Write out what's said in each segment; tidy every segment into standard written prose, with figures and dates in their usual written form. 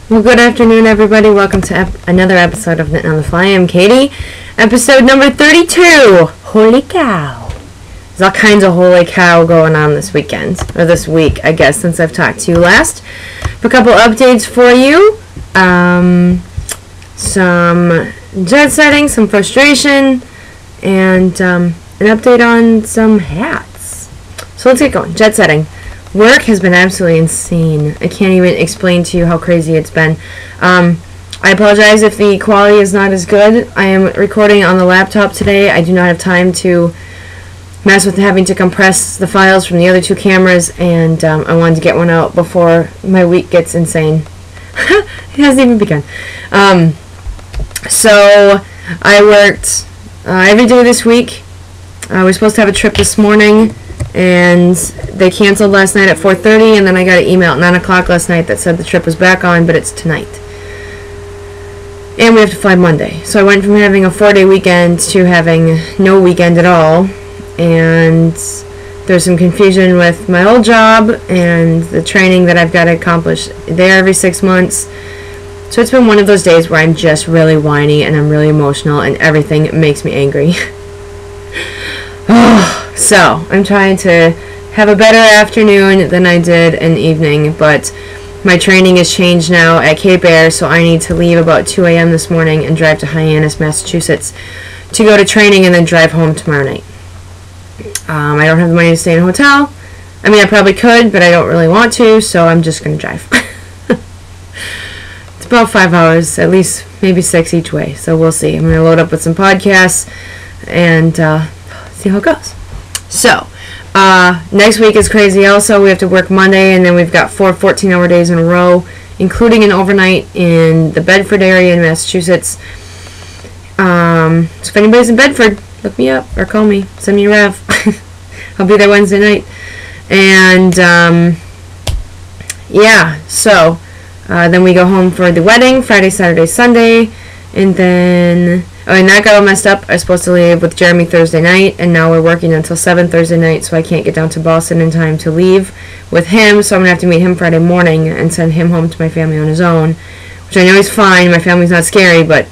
Well, good afternoon, everybody. Welcome to another episode of Knitting on the Fly. I'm Katie. Episode number 32. Holy cow. There's all kinds of holy cow going on this weekend. Or this week, I guess, since I've talked to you last. A couple updates for you. Some jet setting, some frustration, and an update on some hats. So let's get going. Jet setting. Work has been absolutely insane. I can't even explain to you how crazy it's been. I apologize if the quality is not as good. I am recording on the laptop today. I do not have time to mess with having to compress the files from the other two cameras, and I wanted to get one out before my week gets insane. It hasn't even begun. So I worked every day this week. We were supposed to have a trip this morning, and they canceled last night at 4:30, and then I got an email at 9 o'clock last night that said the trip was back on, but it's tonight. And we have to fly Monday. So I went from having a 4-day weekend to having no weekend at all, and there's some confusion with my old job and the training that I've got to accomplish there every 6 months. So it's been one of those days where I'm just really whiny and I'm really emotional and everything makes me angry. So I'm trying to have a better afternoon than I did in the evening, but my training is changed now at Cape Air, so I need to leave about 2 a.m. this morning and drive to Hyannis, Massachusetts to go to training and then drive home tomorrow night. I don't have the money to stay in a hotel. I mean, I probably could, but I don't really want to, so I'm just going to drive. It's about 5 hours, at least maybe 6 each way, so we'll see. I'm going to load up with some podcasts and see how it goes. So, next week is crazy also. We have to work Monday, and then we've got 4 14-hour days in a row, including an overnight in the Bedford area in Massachusetts. So if anybody's in Bedford, look me up or call me. Send me a rev. I'll be there Wednesday night. And, yeah, so then we go home for the wedding, Friday, Saturday, Sunday, and then... Oh, and that got all messed up. I was supposed to leave with Jeremy Thursday night, and now we're working until 7 Thursday night, so I can't get down to Boston in time to leave with him, so I'm going to have to meet him Friday morning and send him home to my family on his own, which I know he's fine. My family's not scary, but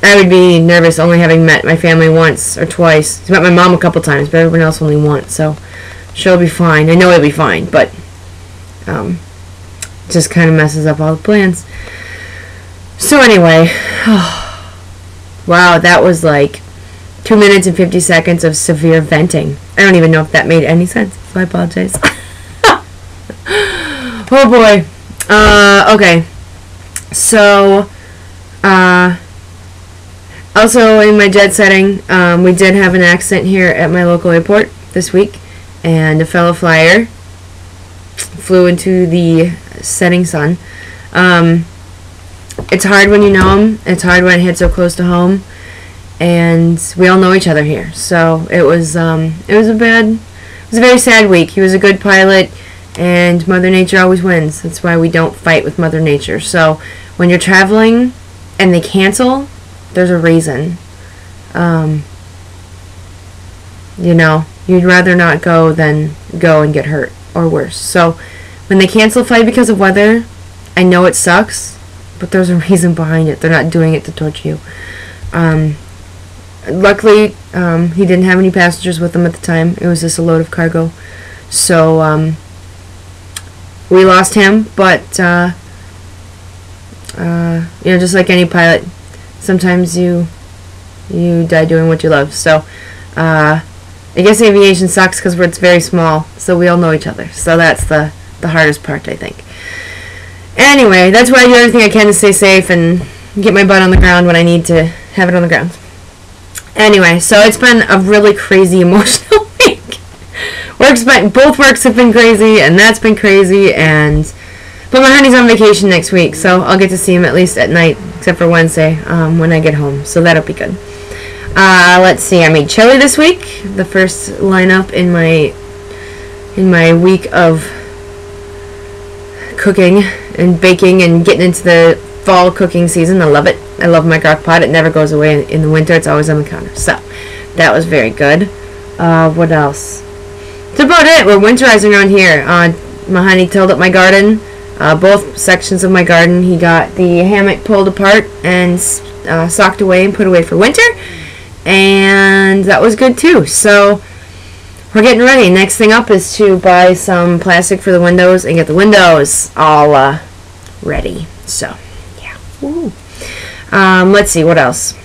I would be nervous only having met my family once or twice. He's met my mom a couple times, but everyone else only once, so she'll be fine. I know he'll be fine, but just kind of messes up all the plans. So anyway... Wow, that was like 2 minutes and 50 seconds of severe venting. I don't even know if that made any sense, so I apologize. Oh boy. Okay. So, also in my jet setting, we did have an accident here at my local airport this week, and a fellow flyer flew into the setting sun. It's hard when you know him. It's hard when it hits so close to home, and we all know each other here. So it was a very sad week. He was a good pilot, and Mother Nature always wins. That's why we don't fight with Mother Nature. So when you're traveling and they cancel, there's a reason. You know, you'd rather not go than go and get hurt or worse. So when they cancel a flight because of weather, I know it sucks. But there's a reason behind it. They're not doing it to torture you. Luckily, he didn't have any passengers with him at the time. It was just a load of cargo. So, we lost him. But, you know, just like any pilot, sometimes you die doing what you love. So, I guess aviation sucks because it's very small. So we all know each other. So that's the hardest part, I think. Anyway, that's why I do everything I can to stay safe and get my butt on the ground when I need to have it on the ground. Anyway, so it's been a really crazy emotional week. Both works have been crazy, and that's been crazy, but my honey's on vacation next week, so I'll get to see him at least at night, except for Wednesday, when I get home, so that'll be good. Let's see, I made chili this week, the first lineup in my week of cooking and baking and getting into the fall cooking season. I love it. I love my crock pot. It never goes away in the winter. It's always on the counter. So that was very good. What else? That's about it. We're winterizing around here. My honey tilled up my garden. both sections of my garden. He got the hammock pulled apart and socked away and put away for winter, and that was good too. So we're getting ready. Next thing up is to buy some plastic for the windows and get the windows all ready. So yeah. Woo. Let's see what else.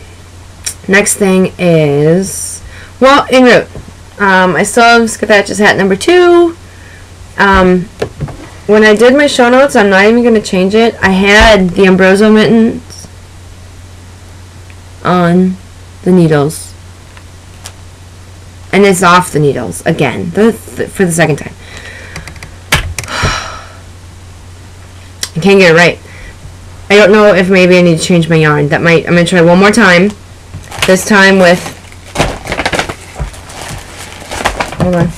Next thing is, well, en route. I still have Sketch's hat number 2. When I did my show notes, I'm not even going to change it. I had the Umbroso mittens on the needles. And it's off the needles again, for the second time. I can't get it right. I don't know if maybe I need to change my yarn. I'm going to try one more time. This time with, hold on,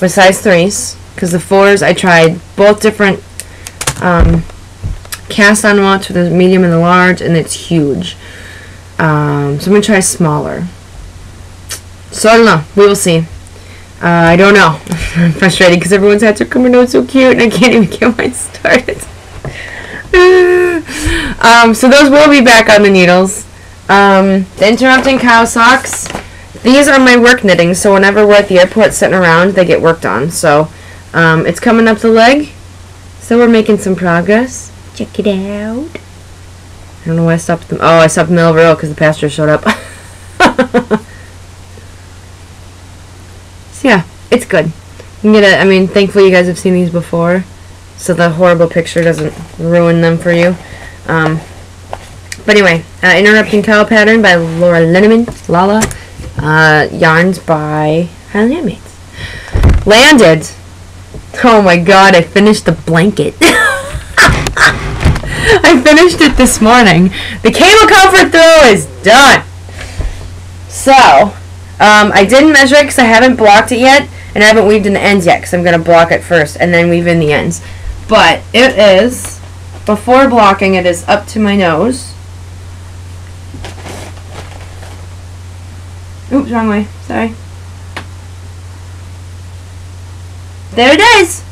with size 3s. Because the 4s, I tried both different cast-on watch for the medium and the large, and it's huge. So I'm going to try smaller. So I don't know. We will see. I don't know. I'm frustrated because everyone's hats are coming out so cute, and I can't even get mine started. So those will be back on the needles. The Interrupting Cow socks. These are my work knitting, so whenever we're at the airport sitting around, they get worked on. So it's coming up the leg, so we're making some progress. Check it out. I don't know why I stopped them. Oh, I stopped in the middle of the road because the pastor showed up. So yeah, it's good. You can get it. I mean, thankfully you guys have seen these before, so the horrible picture doesn't ruin them for you. But anyway, Interrupting Cow pattern by Laura Linneman. Lala. Yarns by Highland Handmaids. Landed. Oh my god, I finished the blanket. I finished it this morning. The cable comfort throw is done. So, I didn't measure it because I haven't blocked it yet, and I haven't weaved in the ends yet because I'm going to block it first and then weave in the ends. But it is, before blocking, it is up to my nose. Oops, wrong way. Sorry. There it is.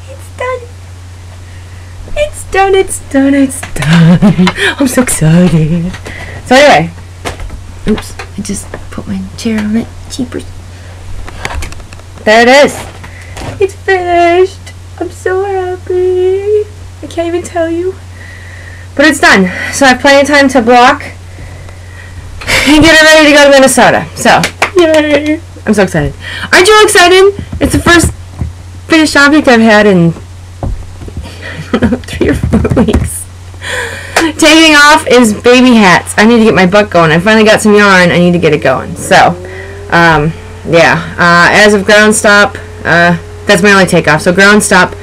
It's done. It's done. It's done. It's done. I'm so excited. So anyway. Oops. I just put my chair on it. Cheapers. There it is. It's finished. I'm so happy. I can't even tell you. But it's done. So I have plenty of time to block and get it ready to go to Minnesota. So, yay! I'm so excited. Aren't you excited? It's the first finished object I've had in, I don't know, 3 or 4 weeks. Taking off is baby hats. I need to get my butt going. I finally got some yarn. I need to get it going. So, yeah. As of ground stop, that's my only takeoff. So ground stop,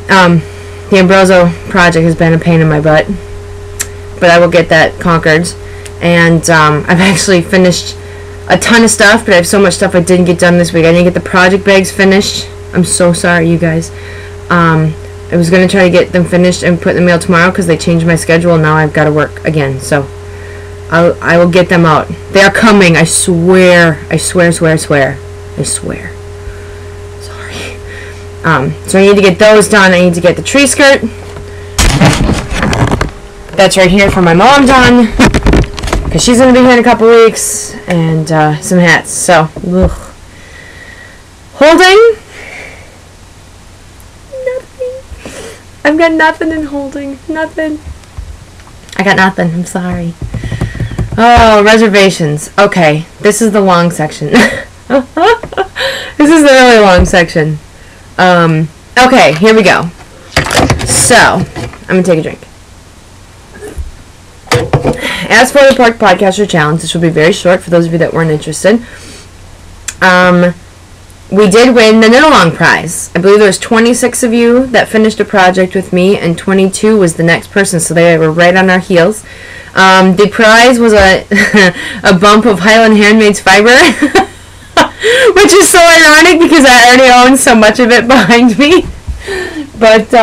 the Umbroso project has been a pain in my butt, but I will get that conquered. And I've actually finished a ton of stuff, but I have so much stuff I didn't get done this week. I didn't get the project bags finished. I'm so sorry, you guys. I was going to try to get them finished and put in the mail tomorrow because they changed my schedule, and now I've got to work again. So I will get them out. They are coming, I swear. I swear. I swear. Sorry. So I need to get those done. I need to get the tree skirt. That's right here for my mom done, because she's going to be here in a couple weeks, and some hats. So, ugh. Holding? Nothing. I've got nothing in holding. Nothing. I got nothing. I'm sorry. Oh, reservations. Okay, this is the long section. This is the really long section. Okay, here we go. So, I'm going to take a drink. As for the Pork Podcaster Challenge, this will be very short for those of you that weren't interested. We did win the Knit-Along prize. I believe there was 26 of you that finished a project with me, and 22 was the next person, so they were right on our heels. The prize was a bump of Highland Handmaids fiber, which is so ironic because I already own so much of it behind me. But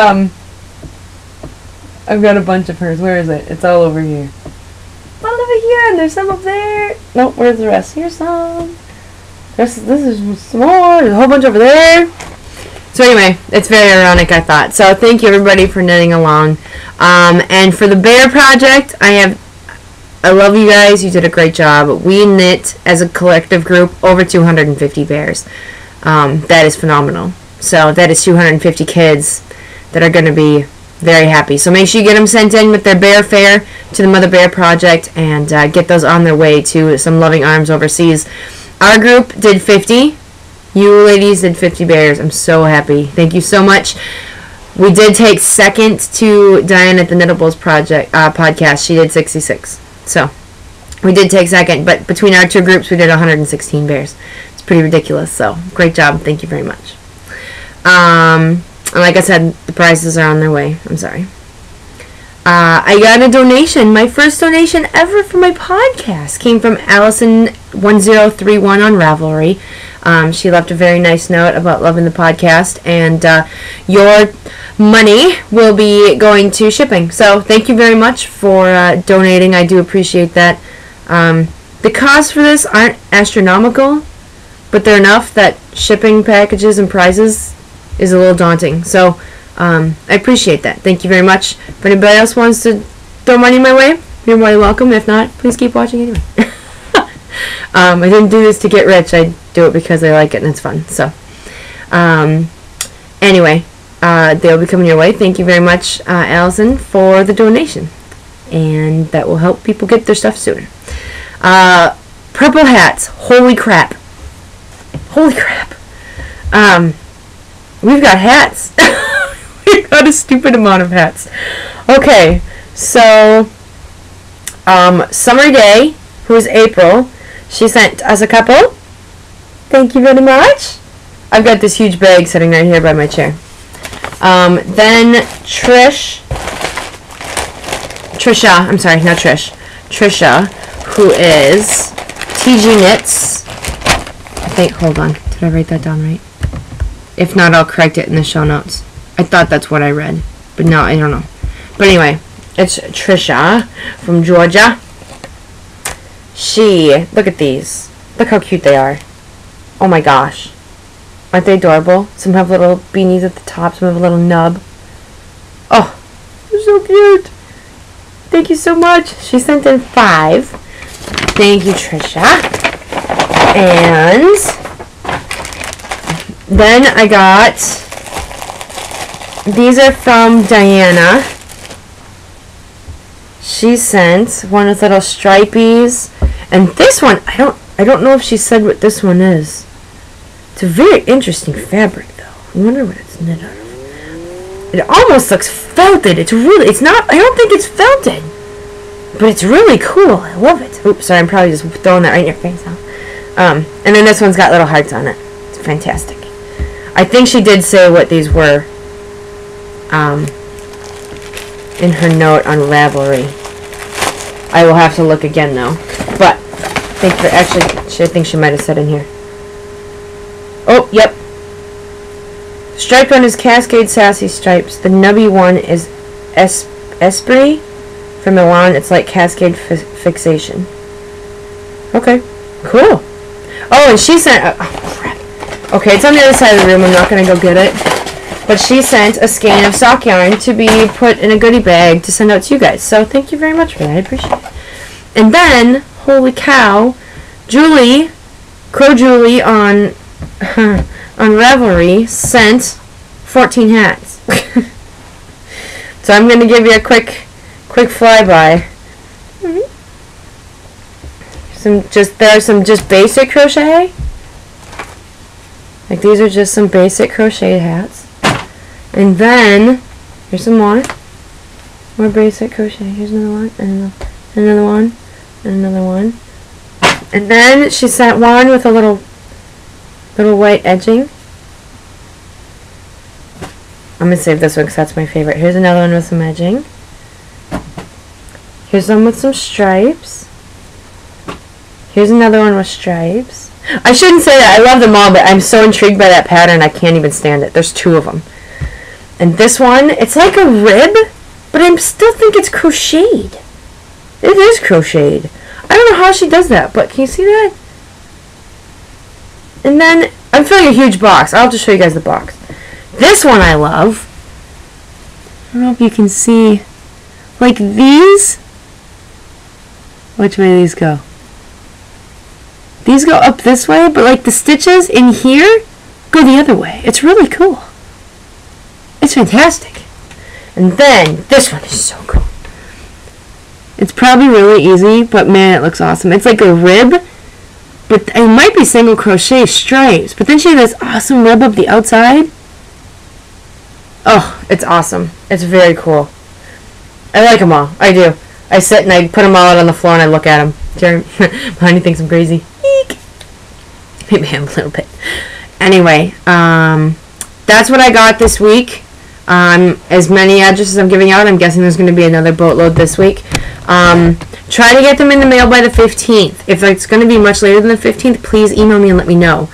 I've got a bunch of hers. Where is it? It's all over here. All over here, and there's some up there. Nope, where's the rest? Here's some. This is some more. There's a whole bunch over there. So anyway, it's very ironic, I thought. So thank you everybody for knitting along. And for the bear project, I love you guys. You did a great job. We knit as a collective group over 250 bears. That is phenomenal. So that is 250 kids that are going to be very happy. So make sure you get them sent in with their bear fare to the Mother Bear Project and get those on their way to some loving arms overseas. Our group did 50. You ladies did 50 bears. I'm so happy. Thank you so much. We did take second to Diane at the Knittables Project podcast. She did 66. So we did take second, but between our two groups, we did 116 bears. It's pretty ridiculous. So great job. Thank you very much. And like I said, the prizes are on their way. I'm sorry. I got a donation. My first donation ever for my podcast came from Allison1031 on Ravelry. She left a very nice note about loving the podcast, and your money will be going to shipping. So thank you very much for donating. I do appreciate that. The costs for this aren't astronomical, but they're enough that shipping packages and prizes is a little daunting. So I appreciate that. Thank you very much. If anybody else wants to throw money my way, you're more than welcome. If not, please keep watching anyway. I didn't do this to get rich. I do it because I like it and it's fun. So, anyway, they'll be coming your way. Thank you very much, Allison, for the donation. And that will help people get their stuff sooner. Purple hats. Holy crap. Holy crap. We've got hats. We've got a stupid amount of hats. Okay, so, Summer Day, who is April, she sent us a couple. Thank you very much. I've got this huge bag sitting right here by my chair. Then Trisha, who is TG Knits. I think, hold on, did I write that down right? If not, I'll correct it in the show notes. I thought that's what I read, but no, I don't know. But anyway, it's Trisha from Georgia. Look at these. Look how cute they are. Oh my gosh. Aren't they adorable? Some have little beanies at the top, some have a little nub. Oh, they're so cute. Thank you so much. She sent in 5. Thank you, Trisha. And then I got, these are from Diana. She sent one with little stripies. And this one, I don't know if she said what this one is. It's a very interesting fabric, though. I wonder what it's knit out of. It almost looks felted. It's not, I don't think it's felted. But it's really cool. I love it. Oops, sorry, I'm probably just throwing that right in your face now. And then this one's got little hearts on it. It's fantastic. I think she did say what these were in her note on Ravelry. I will have to look again, though. But I think she might have said in here. Oh, yep. Striped one is Cascade Sassy Stripes. The nubby one is Esprit from Milan. It's like Cascade Fixation. Okay, cool. Oh, and she sent... oh, crap. Okay, it's on the other side of the room. I'm not going to go get it. But she sent a skein of sock yarn to be put in a goodie bag to send out to you guys. So thank you very much for that. I appreciate it. And then, holy cow, Julie, Crow Julie on Ravelry sent 14 hats. So I'm going to give you a quick flyby. There's some just basic crochet. Like these are just some basic crochet hats. And then here's some more basic crochet. Here's another one, and another one, and another one. And then she sent one with a little white edging. I'm gonna save this one because that's my favorite. Here's another one with some edging. Here's one with some stripes. Here's another one with stripes. I shouldn't say that. I love them all, but I'm so intrigued by that pattern I can't even stand it. There's 2 of them. And this one, it's like a rib, but I still think it's crocheted. It is crocheted. I don't know how she does that, but can you see that? And then, I'm filling a huge box. I'll have to show you guys the box. This one I love. I don't know if you can see. Like these. Which way do these go? These go up this way, but like the stitches in here go the other way. It's really cool. It's fantastic. And then this one is so cool. It's probably really easy, but man, it looks awesome. It's like a rib, but it might be single crochet stripes. But then she has this awesome rib up the outside. Oh, it's awesome. It's very cool. I like them all. I do. I sit and I put them all out on the floor and I look at them. Honey thinks I'm crazy. Eek. Maybe I am a little bit. Anyway, that's what I got this week. As many addresses I'm giving out, I'm guessing there's going to be another boatload this week. Try to get them in the mail by the 15th. If it's going to be much later than the 15th, please email me and let me know.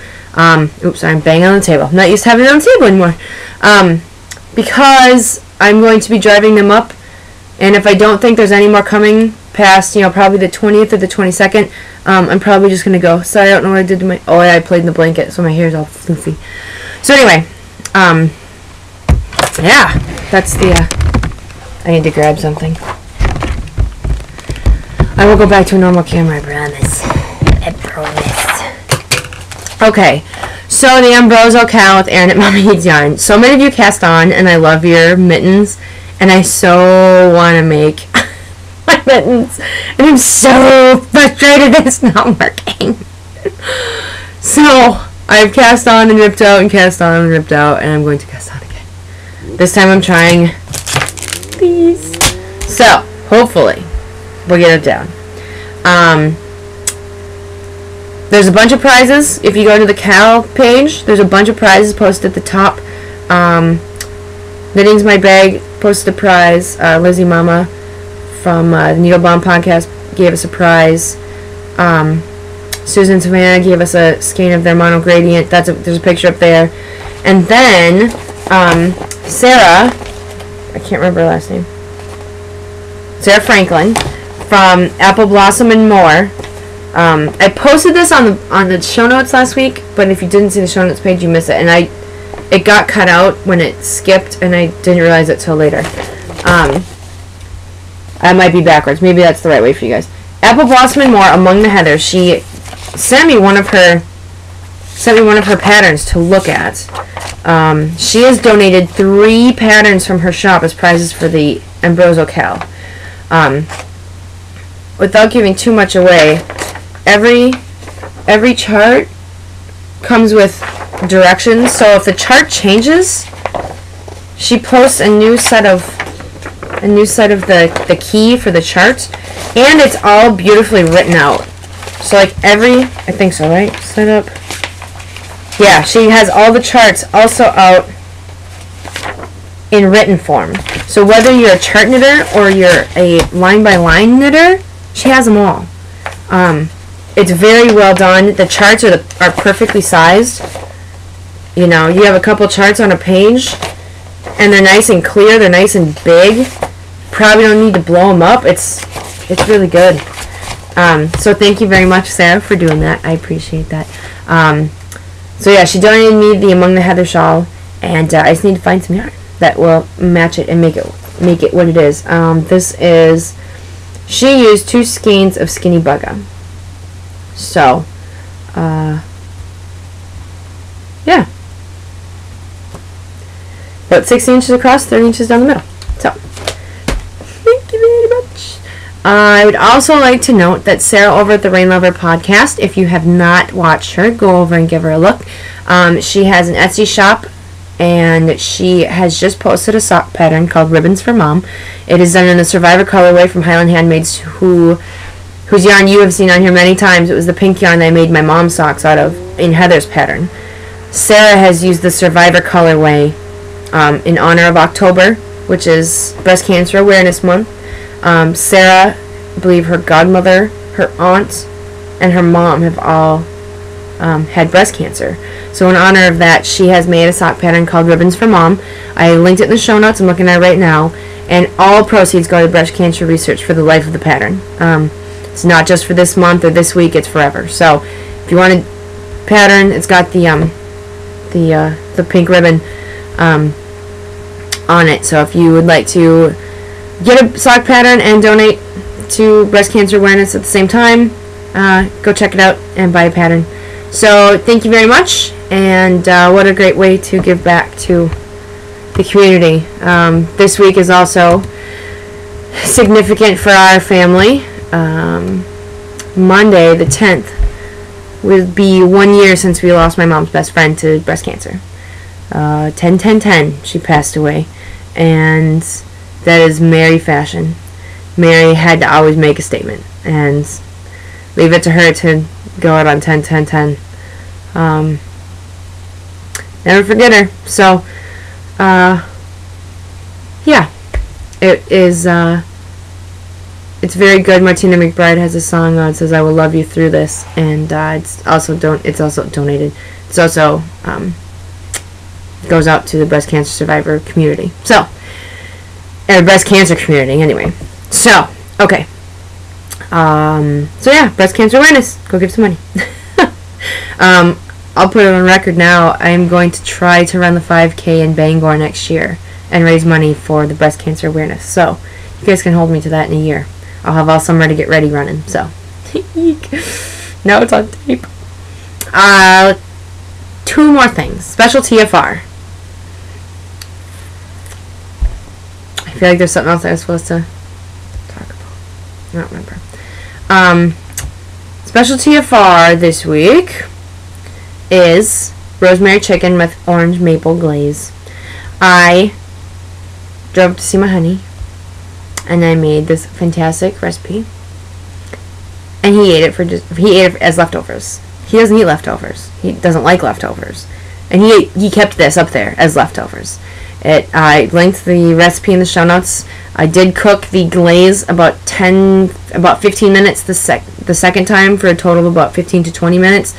Oops, I'm banging on the table. I'm not used to having it on the table anymore. Because I'm going to be driving them up, and if I don't think there's any more coming past, probably the 20th or the 22nd, I'm probably just going to go. Sorry, I don't know what I did to my... Oh, yeah, I played in the blanket, so my hair's all floofy. So anyway, yeah, that's the... I need to grab something. I will go back to a normal camera, I promise. I promise. Okay, so the Ambroso Cal with Erin at Mama Needs Yarn. So many of you cast on, and I love your mittens, and I so want to make my mittens, and I'm so frustrated that it's not working. So, I've cast on and ripped out and cast on and ripped out, and I'm going to cast on again. This time I'm trying these. So, hopefully, we'll get it down. There's a bunch of prizes. If you go to the Cal page, there's a bunch of prizes posted at the top. Knitting's My Bag posted a prize. Lizzie Mama from the Needle Bomb podcast gave us a prize. Susan Savannah gave us a skein of their mono gradient. There's a picture up there. And then Sarah, I can't remember her last name. Sarah Franklin from Apple Blossom and More. I posted this on the show notes last week, but if you didn't see the show notes page, you missed it. And it got cut out when it skipped, and I didn't realize it till later. I might be backwards. Maybe that's the right way for you guys. Apple Blossom and More, Among the Heathers. She sent me one of her patterns to look at. She has donated 3 patterns from her shop as prizes for the Ambroso Cal. Without giving too much away, every chart comes with directions. So if the chart changes, she posts a new set of the key for the chart, and it's all beautifully written out. So like I think so, right? Set up. Yeah, she has all the charts also out in written form. So whether you're a chart knitter or you're a line-by-line knitter, she has them all. It's very well done. The charts are perfectly sized. You have a couple charts on a page, and they're nice and clear. They're nice and big. Probably don't need to blow them up. It's really good. So thank you very much, Sarah, for doing that. I appreciate that. So yeah, she donated me the Among the Heather shawl, and I just need to find some yarn that will match it and make it what it is. She used 2 skeins of Skinny Bugga. So, yeah. About 60 inches across, 30 inches down the middle. So, thank you very much. I would also like to note that Sarah over at the Rain Lover podcast, if you have not watched her, go over and give her a look. She has an Etsy shop, and she has just posted a sock pattern called Ribbons for Mom. It is done in the Survivor colorway from Highland Handmaids, whose yarn you have seen on here many times. It was the pink yarn that I made my mom's socks out of in Heather's pattern. Sarah has used the Survivor colorway in honor of October, which is Breast Cancer Awareness Month. Sarah, I believe her godmother, her aunt, and her mom have all had breast cancer. So in honor of that, she has made a sock pattern called Ribbons for Mom. I linked it in the show notes. I'm looking at it right now. And all proceeds go to breast cancer research for the life of the pattern. It's not just for this month or this week. It's forever. So if you want a pattern, it's got the pink ribbon. on it. So if you would like to get a sock pattern and donate to breast cancer awareness at the same time, go check it out and buy a pattern. So thank you very much, and what a great way to give back to the community. This week is also significant for our family. Monday the 10th will be 1 year since we lost my mom's best friend to breast cancer. 10/10/10 she passed away, and that is Mary fashion. Mary had to always make a statement, and leave it to her to go out on 10/10/10. Never forget her. So yeah, it is it's very good. Martina McBride has a song that says, "I will love you through this," and it's also donated. It's also goes out to the breast cancer survivor community. So, breast cancer community anyway. So, okay. So yeah, breast cancer awareness. Go give some money. I'll put it on record now. I am going to try to run the 5K in Bangor next year and raise money for the breast cancer awareness. So, you guys can hold me to that in a year. I'll have all summer to get ready running. So, now it's on tape. 2 more things. Special TFR. I feel like there's something else I was supposed to talk about. I don't remember. Special TFR this week is rosemary chicken with orange maple glaze. I drove to see my honey, and I made this fantastic recipe, and he ate it as leftovers. He doesn't eat leftovers. He doesn't like leftovers, and he kept this up there as leftovers. I linked the recipe in the show notes. I did cook the glaze about 15 minutes the second time, for a total of about 15 to 20 minutes.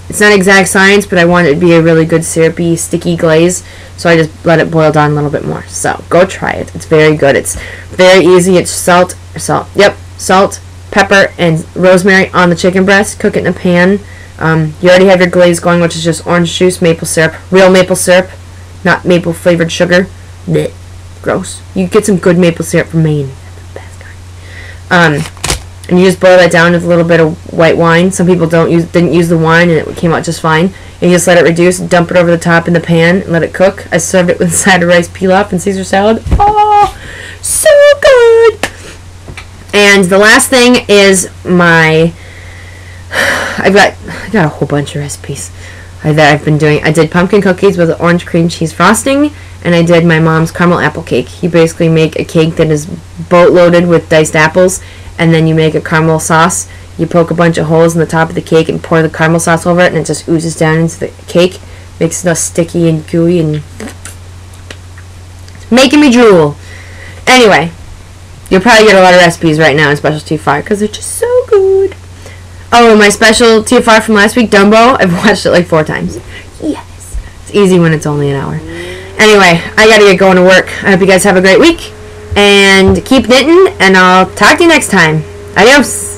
It's not exact science, but I want it to be a really good syrupy, sticky glaze, so I just let it boil down a little bit more. So go try it. It's very good. It's very easy. It's salt, pepper, and rosemary on the chicken breast. Cook it in a pan. You already have your glaze going, which is just orange juice, maple syrup, real maple syrup, not maple flavored sugar. Blech. Gross. You get some good maple syrup from Maine. That's the best kind. And you just boil that down with a little bit of white wine. Some people didn't use the wine, and it came out just fine. And you just let it reduce, dump it over the top in the pan, and let it cook. I served it with a side of rice pilaf and Caesar salad. Oh, so good! And the last thing is I got a whole bunch of recipes that I've been doing. I did pumpkin cookies with orange cream cheese frosting, and I did my mom's caramel apple cake. You basically make a cake that is boat-loaded with diced apples, and then you make a caramel sauce. You poke a bunch of holes in the top of the cake and pour the caramel sauce over it, and it just oozes down into the cake. Makes it all sticky and gooey, and it's making me drool. Anyway, you'll probably get a lot of recipes right now in Special TFR because they're just so good. Oh, my Special TFR from last week, Dumbo, I've watched it like 4 times. Yes. It's easy when it's only an hour. Anyway, I gotta get going to work. I hope you guys have a great week, and keep knitting, and I'll talk to you next time. Adios.